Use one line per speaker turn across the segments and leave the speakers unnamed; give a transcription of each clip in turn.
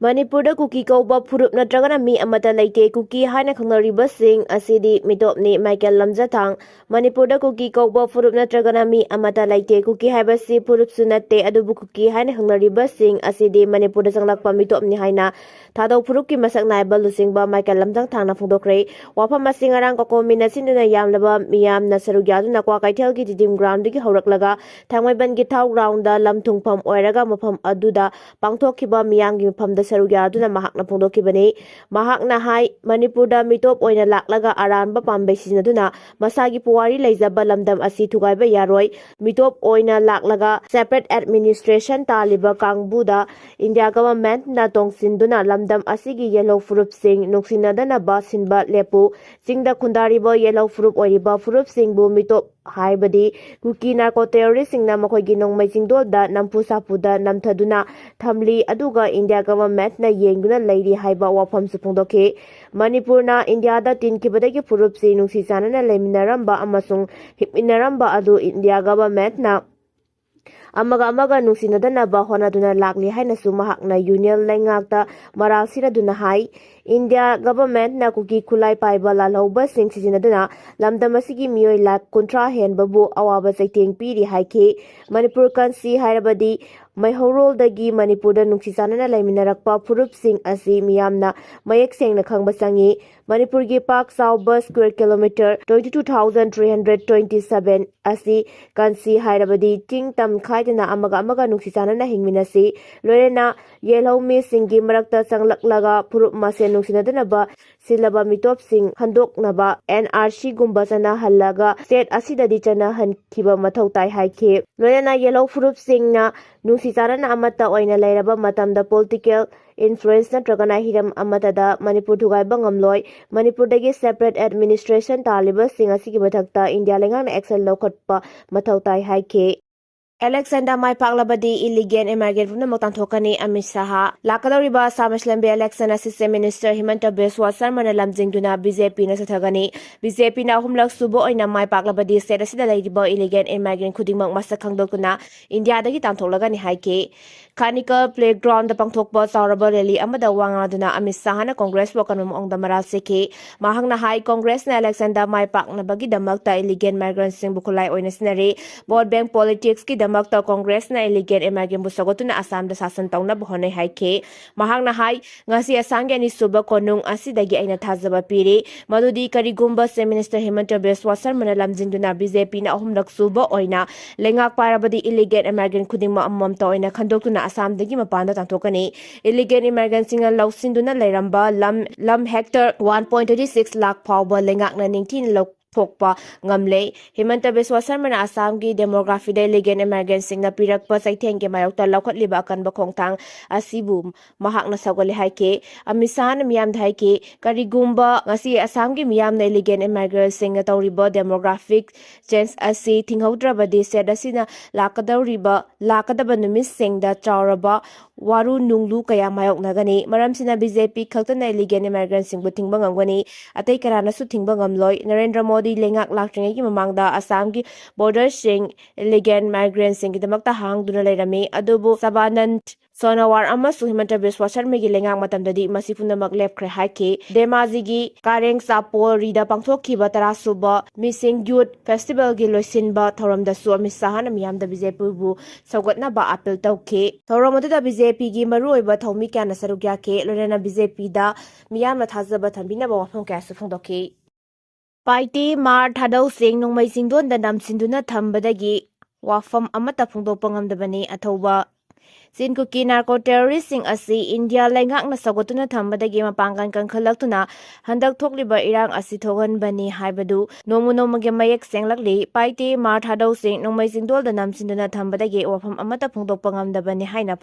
Manipur Kuki kauba furup natragana mi amata laite Kuki haina khangnaribasing asidi Mitopni Michael Lamjathang Manipur Kuki kauba furup natragana mi amata laite Kuki haibasi furup sunate adubu Kuki haina khangnaribasing asidi Manipur sanglakpa Mitopni haina thadau furupki masak naiba lusingba Michael Lamjathang na phongdokre wafam masing arang kokomina sinduna yamlaba miyamna sarugyaduna kwa kaithelgi tidim ground gi horaklaga thangmaibangi thau ground da lamthungpham oiraga mafam aduda pangthokhiba miyamgi mafamda sarugyaduna mahakna phongdokibani mahakna hai Manipurda mitop oina laklaga aranba pambai sinaduna masagi puwari leijaba lamdam asi thugaiba yaroi mitop oina laklaga separate administration taliba kangbuda India government na tongsinduna lamdam asigi yellow furup sing nuksinadana ba sinba lepu singda khundariba yellow furup oiriba furup singbu mitop haibadi Kuki narco terrorist singna makhgi nongmai singdolda nampu sapuda namthaduna thamli aduga India government na yenguna leiri haiba wafam supungdoke Manipur na India da tinkibadagi furup si nungsi sanana leminaramba amasung hipminaramba adu India government na amaga nungsinadana honaduna lakli hainasu mahakna union laingakta maral siraduna hai India government na Kuki khulai paiba lalhauba sing sizinaduna lamdamasigi mioi lak kontra henbabu awaba saiteng piri haike Manipur kansi hairabadi maihorol-dagi Manipurda nungsisanana laiminarakpa furup sing asi miyamna mayek sengna khangba sangi Manipurgi park sauba square kilometer 22,327 asi kansi hairabadi ting tam khaidana amaga nungsisanana hingminasi loirena yelhau mi singi marakta sanglaklaga furup masen nungsinadana silaba mitop sing handoknaba NRC gumba sana halaga state asidadi chana hankiba mathau tai haike loirena yellow furup sing na nungsi sarana amata oina lairaba matamda political influence natragana hiram amatada Manipur thugaiba ngamloi Manipurdagi separate administration taliba sing asigi mathakta India lengana action lawkhatpa mathau tai haike Alexander Mai Paklabadi Illigal Immigrant Tanthokkani Amit Saha Lakadoriba Samaslambe election assistant minister Himanta Biswa Sarma lamjingduna BJP na sathagani BJP na humlak subo oina Mai Paklabadi state asida leidiba illegal immigrant khudingmak masak khangdokuna India dagi tanthoklagani haike Kanika playground da pangthokpa sauraba rally amada wangaduna Amit Saha na Congress wakanum ongda maral seke mahangna hai Congress na Alexander Mai Paknabagi damakta illegal migrant sing bukulai oina sinare vote bank politics ki makta Congress na illegal immigrant busagotuna Assam da sasan tauna bahonai haike mahangna hai ngasi Assam ni suba konung asidagi aina thazaba piri madudi karigumba se minister Himanta Biswa Sarma lamjingduna BJP na ahumlak suba oina lengak parabadi illegal immigrant khudingma ammam ta oina khandokuna Assam dagi mapanda tanthokkani illegal immigrant singa lausinduna leiramba lam hectare 1.36 lakh phawba lengak na ningthin thokpa ngamle Himanta Biswa Sarma Assam gi demography da illegal immigrant singna pirakpa saitheng ke mayokta laukhatliba akanba khongthang asibu mahakna sagole haike amisan miyam haike karigumba ngasi Assam gi miyam na illegal immigrant singna tawriba demographic change asi thinghodrabadi said asina lakadaba numis singda chawraba waru nunglu kaya mayoknagani maramsina BJP khaltana illegal immigrant singbu thingba ngamgani atei karana su thingba ngamloi Narendra Modi lengak laktringai mamangda Assam gi border sing illegal migrant sing gidamakta hangduna leirami adubu Sabanand Sonawar amasu Himanta Biswa Sarma gi lengak matamdadi masifuna lepkhre haike Demaji gi Kareng Sapol rida pangthokhiba tarasuba Missing Youth Festival gi loisinba thoramda su Amit Saha na miyamda BJP bu saugatna ba appeal tawke thoramada BJP gi maru oiba thomi kana sarugya ke lorena BJP da miyamna thazaba thambina ba wafam kya su phongdoke Paiti Mar Thadau Sing Nongmai Singdon da namsinduna thambadagi wafam amata phongdokpa ngamdabani athoba Kuki narco terrorist sing asi India lengak na sagotuna thambadagi mapangkan kankhalakuna handak thokliba irang asi thogan bani haibadu nomu mayek senglakli Paiti Mar Thadau Sing Nongmai Singdol da namsinduna thambadagi wafam amata phongdokpa ngamdabani haina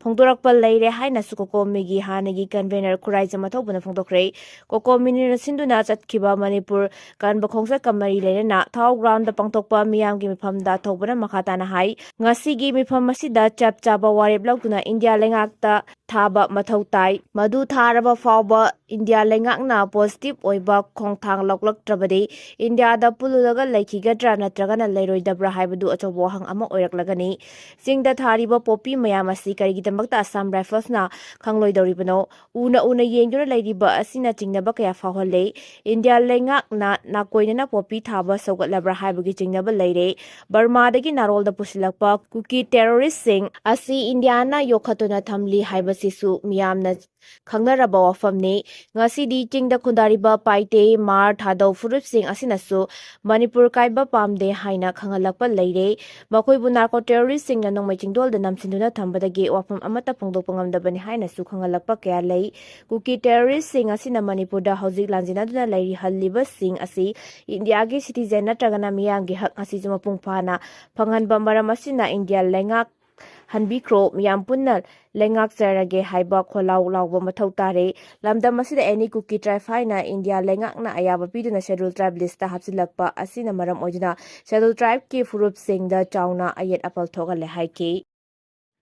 phongdorakpa leire haina sukokomigi hanagi convener Khuraija mathobuna phongdokre kokomini sinduna chatkhiba Manipur kanba khongsa kamari leirena thau ground da pangtokpa miyamgi mifamda thobana makhatana hai ngasi gi mifam masida chap chaba warep lautuna India lengakta thaba mathau tai madu tharaba fawba India lengakna positive oiba khongthang loklaktrabadi India da pululaga laikhigadra natragana leiroidabra haibadu achobo hang ama oiraklagani singda thariba popi mayam asi karigidamakta Assam Rifles na khangloidoribano una yengduna leiriba asina chingnaba kaya fawhalle India lengakna nakoinana popi thaba sogatlabra haibagi chingnaba leire Burma dagi narolda pusilakpa Kuki terrorist sing asi Indiana yokhatuna thamli haibasisu miyamna khangnaraba wafamni ngasidi chingda khundariba paite mar thadau furup sing asinasu Manipur kaiba pamde haina khangalakpa leire makoibu narco terrorist sing na nongmai chingdol da namsinduna thambadagi wafam amata phongdokpa ngamdabani haina su khangalakpa kaya lei Kuki terrorist sing asina Manipur da hojik lanjinaduna leiri halliba sing asi India gi citizen natragana miyamgi hak asi juma pungphana phanganba maram asina India lengak hanbikro miyam punna lengak charage haiba kholau lawba mathau tare lamdam asida any Kuki tribe haina India lengak na ayaba piduna scheduled tribe list ta hapsilakpa asina maram oiduna scheduled tribe ki furup singda chauna ayet apal thogale haiki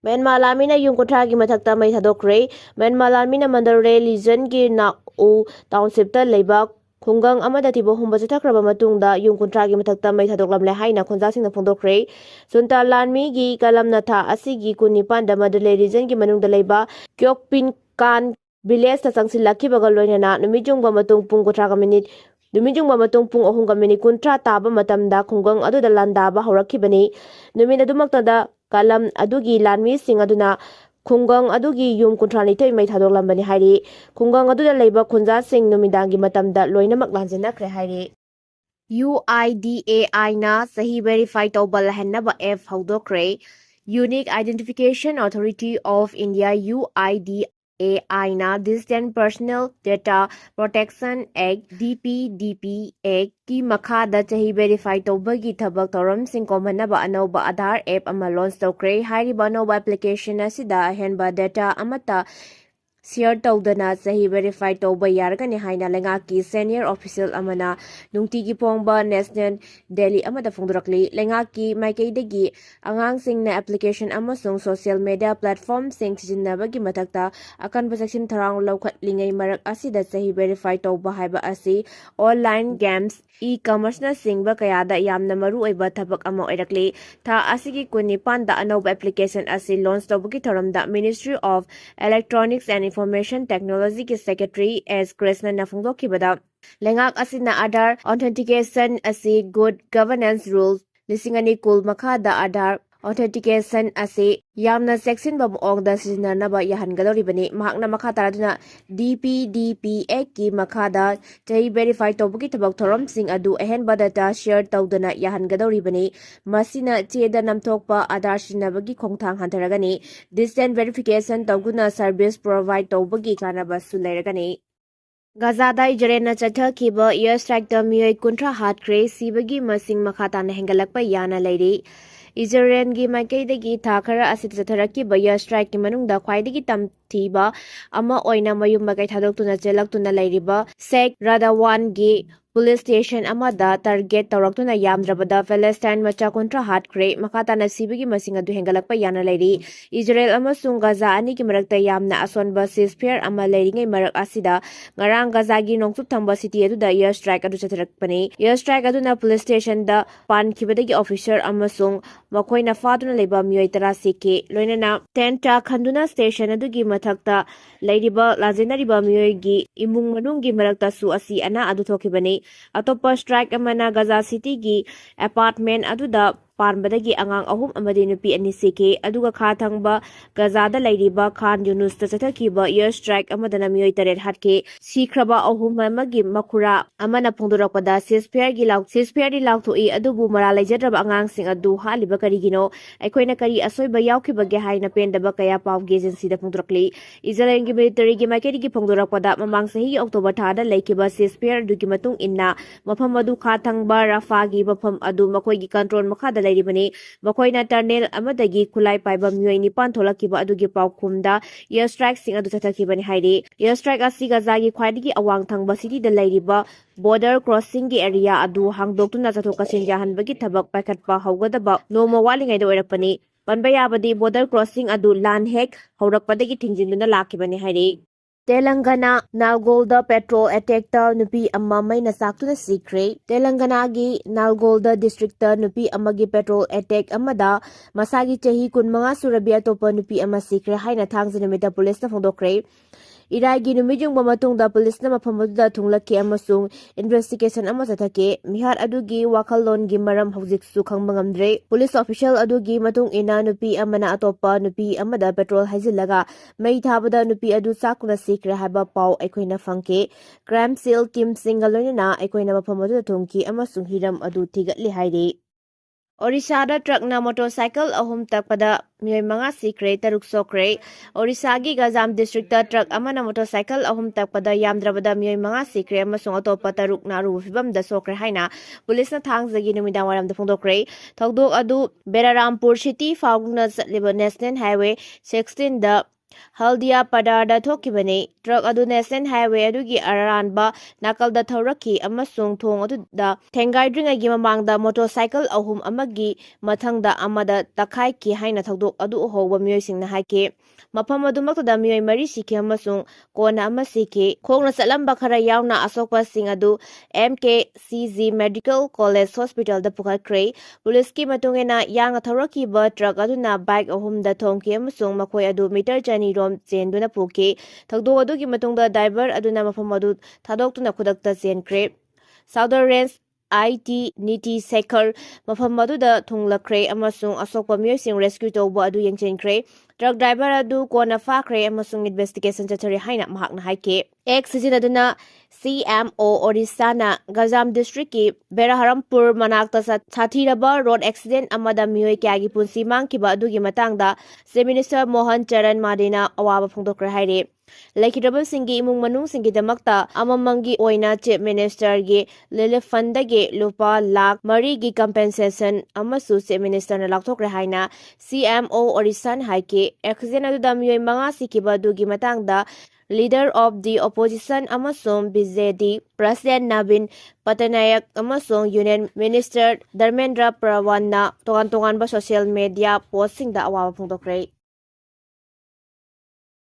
Myanmar lamina yungkothagi mathakta mai thadokre Myanmar lamina mandare region gi na u township ta leiba khungang amada tibo humba chathakraba matungda yungkuntragi mathakta mai thadoklamle haina khonjaksingna phongdokre sunta lanmi gi kalamna tha asigi kunipan da madale region gi manungda leiba kyokpin kan village ta changsilakibaga loinana numijungba matung pung kothraga minute numijungba matung pung ohunga minute kuntra taba matamda khungang aduda landaba haurakibani numina dumakta da kalam adugi lanmi sing aduna khungang adugi yum kuntrani toi mai thadoklamani hairi khungang aduda leiba khunja sing numidangi matamda loinamak lanjinakre hairi UIDAI na sahi verify tawbal hennaba F hawdokre Unique Identification Authority of India UIDAI na Distant Personal Data Protection Act DPDP Act ki makhada chahi verify tawbagi thabak thoramsing komanaba anouba Aadhaar app ama launch tawkre hairiba anouba application asida henba data amata share tawdana sahi verify tawba yargani haina lengaki senior official amana nungtigi pongba national delhi amada phongdurakli lengaki maikaidagi angangsingna application amasung social media platform sing sijinnabagi mathakta akanba section tharang laukhatlingai marak asida sahi verify tawba haiba asi online games e-commerce na singba kayada yamna maru oiba thabak ama oirakli tha asigi kunipan da anouba application asi launch tawbagi thoramda Ministry of Electronics and Information Technology ki Secretary S. Krishna na phongdokkibada lengak asina Aadhaar authentication asi good governance rules lisingani kul makhada Aadhaar authentication asi yamna section ba ongda sijanaba yahangadoribani mahakna makha taraduna DPDP Act ki makhada chahi verify tawbuki thabak thoram sing adu ahenba data share tawdana yahangadoribani masina cheda namthokpa Aadhaar sinabagi khongthang hantaragani distant verification tawguna service provide tawbagi kanaba su leiragani Gazada Ijarena Chathakiba air strike da miyoi kuntra hatkre sibagi masing makhatana hengalakpa yana leiri Israel gi maikaidagi thakara asit chatharaki air strike ki manungda khwaidagi tamthiba ama oina mayum makai thadoktuna chelaktuna leiriba Sheikh Radhawan gi police station amada target tawraktuna yamdrabada Palestine macha kontra hatkre makhatana sibagi masing adu hengalakpa yana leiri Israel amasung Gaza ani ki marakta yamna asonba ceasefire ama leiringai marak asida ngarang Gaza gi nongchup thamba city aduda air strike adu chatharakpani air strike aduna police station da pankibadagi officer amasung makoina faduna leba miyoi tara sike loinana tent ta khanduna station adugi mathakta leiriba lajenariba miyoi gi imung manunggi marakta su asi ana adu thokibani atopa strike amana Gaza city gi apartment aduda parmbadagi angang ahum amadi nupi ani sike aduga kha thangba Gaza da leiriba Khan Yunus ta chathakiba air strike amadana miyoi taret hatke sikraba ahum amagi makhura amana phongdorakpada ceasefire di lauthoi adubu mara leijadraba angang sing adu haliba karigino aikoina kari asoiba yaukibage haina pendaba kaya pawge agency da phongdorakli Israel gi military gi maikeri gi phongdorakpada mamang sahi October thada leikiba ceasefire dugi matung inna mafam adu kha thangba Rafa gi mafam adu makoi gi control makhada leiribani makoina tunnel amadagi khulai paiba miyoi nipan tholakiba adugi pawkhumda air strike sing adu chathakibani hairi air strike asi Gaza gi khwaidagi awang thangba city da leiriba border crossing gi area adu hangdoktuna chathok kasin yahanbagi thabak paikhatpa haugadaba noma walingai da oirakpani ꯄꯟꯕ ꯌꯥꯕꯗꯤ border crossing ꯑꯗꯨ ꯂꯥꯟ ꯍꯦꯛ ꯍꯧꯔꯛꯄꯗꯒꯤ ꯊꯤꯡꯖꯤꯟꯗꯨꯅ ꯂꯥꯛꯈꯤꯕꯅꯤ ꯍꯥꯏꯔꯤ꯫ ꯇꯦꯂꯪꯒꯥꯅꯥ ꯅꯥꯜꯒꯣꯜꯗ petrol ꯑꯦꯇꯦꯛꯇ ꯅꯨꯄꯤ ꯑꯃ ꯃꯩꯅ ꯆꯥꯛꯇꯨꯅ ꯁꯤꯈ꯭ꯔꯦ꯫ ꯇꯦꯂꯪꯒꯥꯅꯥꯒꯤ ꯅꯥꯜꯒꯣꯜꯗ district ꯅꯨꯄꯤ ꯑꯃꯒꯤ ꯄꯦꯇ꯭ꯔꯣꯜ ꯑꯦꯇꯦꯛ ꯑꯃꯗ ꯃꯁꯥꯒꯤ ꯆꯍꯤ 25 ꯁꯨꯔꯕꯤ ꯑꯇꯣꯞꯄ ꯅꯨꯄꯤ ꯑꯃ ꯁꯤꯈ꯭ꯔꯦ ꯍꯥꯏꯅ ꯊꯥꯡꯖ ꯅꯨꯃꯤꯠꯇ ꯄꯨꯂꯤꯁꯅ ꯐꯣꯡꯗꯣꯛꯈ꯭ꯔꯦ꯫ ꯏꯔꯥꯏꯒꯤ ꯅꯨꯃꯤꯠ ꯌꯨꯡꯕ ꯃꯇꯨꯡꯗ ꯄꯨꯂꯤꯁꯅ ꯃꯐꯝ ꯑꯗꯨꯗ ꯊꯨꯡꯂꯈꯤ ꯑꯃꯁꯨꯡ ꯏꯟꯚꯦꯁꯇꯤꯒꯦꯁꯟ ꯑꯃ ꯆꯠꯊꯈꯤ꯫ ꯃꯤꯍꯥꯠ ꯑꯗꯨꯒꯤ ꯋꯥꯈꯜꯂꯣꯟꯒꯤ ꯃꯔꯝ ꯍꯧꯖꯤꯛꯁꯨ ꯈꯪꯕ ꯉꯝꯗ꯭ꯔꯦ꯫ ꯄꯨꯂꯤꯁ ꯑꯣꯐꯤꯁꯤꯌꯦꯜ ꯑꯗꯨꯒꯤ ꯃꯇꯨꯡ ꯏꯟꯅ ꯅꯨꯄꯤ ꯑꯃꯅ ꯑꯇꯣꯞꯄ ꯅꯨꯄꯤ ꯑꯃꯗ ꯄꯦꯇ꯭ꯔꯣꯜ ꯍꯩꯖꯤꯜꯂꯒ ꯃꯩ ꯊꯥꯕꯗ ꯅꯨꯄꯤ ꯑꯗꯨ ꯆꯥꯛꯇꯨꯅ ꯁꯤꯈ꯭ꯔꯦ ꯍꯥꯏꯕ ꯄꯥꯎ ꯑꯩꯈꯣꯏꯅ ꯐꯪꯈꯤ꯫ ꯀ꯭ꯔꯥꯏꯝ ꯁꯤꯜ ꯇꯤꯝꯁꯤꯡꯒ ꯂꯣꯏꯅꯅ ꯑꯩꯈꯣꯏꯅ ꯃꯐꯝ ꯑꯗꯨꯗ ꯊꯨꯡꯈꯤ ꯑꯃꯁꯨꯡ ꯍꯤꯔꯝ ꯑꯗꯨ ꯊꯤꯒꯠꯂꯤ ꯍꯥꯏꯔꯤ꯫ ꯑꯣꯔꯤꯁꯥꯗ ꯇ꯭ꯔꯛꯅ ꯃꯣꯇꯣꯔꯁꯥꯏꯀꯜ 3 ꯇꯛꯄꯗ ꯃꯤꯑꯣꯏ 5 ꯁꯤꯈ꯭ꯔꯦ, 3 ꯁꯣꯛꯈ꯭ꯔꯦ꯫ ꯑꯣꯔꯤꯁꯥꯒꯤ ꯒꯖꯥꯝ ꯗꯤꯁꯇ꯭ꯔꯤꯛꯇ ꯇ꯭ꯔꯛ ꯑꯃꯅ ꯃꯣꯇꯣꯔꯁꯥꯏꯀꯜ 3 ꯇꯛꯄꯗ ꯌꯥꯝꯗ꯭ꯔꯕꯗ ꯃꯤꯑꯣꯏ 5 ꯁꯤꯈ꯭ꯔꯦ ꯑꯃꯁꯨꯡ ꯑꯇꯣꯞꯄ 3ꯅ ꯑꯔꯨꯕ ꯐꯤꯚꯝꯗ ꯁꯣꯛꯈ꯭ꯔꯦ ꯍꯥꯏꯅ ꯄꯨꯂꯤꯁꯅ ꯊꯥꯡꯖꯒꯤ ꯅꯨꯃꯤꯗꯥꯡꯋꯥꯏꯔꯝꯗ ꯐꯣꯡꯗꯣꯛꯈ꯭ꯔꯦ꯫ ꯊꯧꯗꯣꯛ ꯑꯗꯨ ꯕꯦꯔꯥꯔꯥꯝꯄꯨꯔ ꯁꯤꯇꯤ ꯐꯥꯎꯗꯨꯅ ꯆꯠꯂꯤꯕ ꯅꯦꯁꯅꯦꯜ ꯍꯥꯏꯋꯦ 16ꯗ ꯍꯜꯗꯤꯌꯥꯄꯥꯗꯥꯗ ꯊꯣꯛꯈꯤꯕꯅꯤ꯫ ꯇ꯭ꯔꯛ ꯑꯗꯨ ꯅꯦꯁꯅꯦꯜ ꯍꯥꯏꯋꯦ ꯑꯗꯨꯒꯤ ꯑꯔꯥꯟꯕ ꯅꯥꯀꯜꯗ ꯊꯧꯔꯛꯈꯤ ꯑꯃꯁꯨꯡ ꯊꯣꯡ ꯑꯗꯨꯗ ꯊꯦꯡꯒꯥꯏꯗ꯭ꯔꯤꯉꯩꯒꯤ ꯃꯃꯥꯡꯗ ꯃꯣꯇꯣꯔꯁꯥꯏꯀꯜ 3 ꯑꯃꯒꯤ ꯃꯊꯪꯗ ꯑꯃꯗ ꯇꯛꯈꯥꯏꯈꯤ ꯍꯥꯏꯅ ꯊꯧꯗꯣꯛ ꯑꯗꯨ ꯎꯍꯧꯕ ꯃꯤꯑꯣꯏꯁꯤꯡꯅ ꯍꯥꯏꯈꯤ꯫ ꯃꯐꯝ ꯑꯗꯨꯃꯛꯇꯗ ꯃꯤꯑꯣꯏ 4 ꯁꯤꯈꯤ ꯑꯃꯁꯨꯡ ꯀꯣꯟꯅ ꯑꯃ ꯁꯤꯈꯤ꯫ ꯈꯣꯡꯅ ꯆꯠꯂꯝꯕ ꯈꯔ ꯌꯥꯎꯅ ꯑꯁꯣꯛꯄꯁꯤꯡ ꯑꯗꯨ MKCG ꯃꯦꯗꯤꯀꯦꯜ ꯀꯣꯂꯦꯖ ꯍꯣꯁꯄꯤꯇꯥꯜꯗ ꯄꯨꯈꯠꯈ꯭ꯔꯦ꯫ ꯄꯨꯂꯤꯁꯀꯤ ꯃꯇꯨꯡꯏꯟꯅ ꯌꯥꯡꯅ ꯊꯧꯔꯛꯈꯤꯕ ꯇ꯭ꯔꯛ ꯑꯗꯨꯅ ꯕꯥꯏꯛ 3ꯗ ꯊꯣꯝꯈꯤ ꯑꯃꯁꯨꯡ ꯃꯈꯣꯏ ꯑꯗꯨ ꯃꯤꯇꯔ 200 ꯔꯣꯝ ꯆꯦꯟꯗꯨꯅ ꯄꯨꯈꯤ꯫ ꯊꯧꯗꯣꯛ ꯑꯗꯨꯒꯤ ꯃꯇꯨꯡꯗ ꯗ꯭ꯔꯥꯏꯚꯔ ꯑꯗꯨꯅ ꯃꯐꯝ ꯑꯗꯨ ꯊꯥꯗꯣꯛꯇꯨꯅ ꯈꯨꯗꯛꯇ ꯆꯦꯟꯈ꯭ꯔꯦ꯫ ꯁꯥꯎꯗꯔꯟ ꯔꯦꯟꯖ IT ꯅꯤꯇꯤ ꯁꯦꯈꯔ ꯃꯐꯝ ꯑꯗꯨꯗ ꯊꯨꯡꯂꯈ꯭ꯔꯦ ꯑꯃꯁꯨꯡ ꯑꯁꯣꯛꯄ ꯃꯤꯑꯣꯏꯁꯤꯡ ꯔꯦꯁꯀ꯭ꯌꯨ ꯇꯧꯕ ꯑꯗꯨ ꯌꯦꯡꯁꯤꯟꯈ꯭ꯔꯦ꯫ ꯇ꯭ꯔꯛ ꯗ꯭ꯔꯥꯏꯚꯔ ꯑꯗꯨ ꯀꯣꯟꯅ ꯐꯥꯈ꯭ꯔꯦ ꯑꯃꯁꯨꯡ ꯏꯟꯚꯦꯁꯇꯤꯒꯦꯁꯟ ꯆꯠꯊꯔꯤ ꯍꯥꯏꯅ ꯃꯍꯥꯛꯅ ꯍꯥꯏꯈꯤ꯫ ꯑꯦꯛꯁ ꯁꯤꯖꯤꯟꯅꯗꯨꯅ CMO ꯑꯣꯔꯤꯁꯥꯅ ꯒꯖꯥꯝ ꯗꯤꯁꯇ꯭ꯔꯤꯛꯀꯤ ꯕꯦꯔꯥꯍꯥꯔꯝꯄꯨꯔ ꯃꯅꯥꯛꯇ ꯁꯥꯊꯤꯔꯕ ꯔꯣꯗ ꯑꯦꯛꯁꯤꯗꯦꯟꯠ ꯑꯃꯗ ꯃꯤꯑꯣꯏ ꯀꯌꯥꯒꯤ ꯄꯨꯟꯁꯤ ꯃꯥꯡꯈꯤꯕ ꯑꯗꯨꯒꯤ ꯃꯇꯥꯡꯗ ꯆꯤꯐ ꯃꯤꯅꯤꯁꯇꯔ ꯃꯣꯍꯟ ꯆꯔꯟ ꯃꯥꯗꯤꯅ ꯑꯋꯥꯕ ꯐꯣꯡꯗꯣꯛꯈ꯭ꯔꯦ ꯍꯥꯏꯔꯤ꯫ ꯂꯩꯈꯤꯗ꯭ꯔꯕꯁꯤꯡꯒꯤ ꯏꯃꯨꯡ ꯃꯅꯨꯡꯁꯤꯡꯒꯤꯗꯃꯛꯇ ꯑꯃꯃꯝꯒꯤ ꯑꯣꯏꯅ ꯆꯤꯐ ꯃꯤꯅꯤꯁꯇꯔꯒꯤ ꯔꯤꯂꯤꯐ ꯐꯟꯗꯒꯤ ꯂꯨꯄꯥ ꯂꯥꯈ 4ꯒꯤ ꯀꯝꯄꯦꯟꯁꯦꯁꯟ ꯑꯃꯁꯨ ꯆꯤꯐ ꯃꯤꯅꯤꯁꯇꯔꯅ ꯂꯥꯎꯊꯣꯛꯈ꯭ꯔꯦ ꯍꯥꯏꯅ CMO ꯑꯣꯔꯤꯁꯥꯅ ꯍꯥꯏꯈꯤ꯫ ꯑꯦꯛꯁꯤꯗꯦꯟꯠ ꯑꯗꯨꯗ ꯃꯤꯑꯣꯏ 5 ꯁꯤꯈꯤꯕ ꯑꯗꯨꯒꯤ ꯃꯇꯥꯡꯗ ꯂꯤꯗꯔ ꯑꯣꯐ ꯗꯤ ꯑꯣꯄꯣꯖꯤꯁꯟ ꯑꯃꯁꯨꯡ BJD ꯄ꯭ꯔꯁꯤꯗꯦꯟꯠ ꯅꯕꯤꯟ ꯄꯇꯅꯥꯌꯛ ꯑꯃꯁꯨꯡ ꯌꯨꯅꯤꯌꯟ ꯃꯤꯅꯤꯁꯇꯔ ꯙꯔꯃꯦꯟꯗ꯭ꯔ ꯄ꯭ꯔꯙꯥꯟꯅ ꯇꯣꯉꯥꯟ ꯇꯣꯉꯥꯟꯕ ꯁꯣꯁꯤꯌꯦꯜ ꯃꯤꯗꯤꯌꯥ ꯄꯣꯁꯠꯁꯤꯡꯗ ꯑꯋꯥꯕ ꯐꯣꯡꯗꯣꯛꯈ꯭ꯔꯦ꯫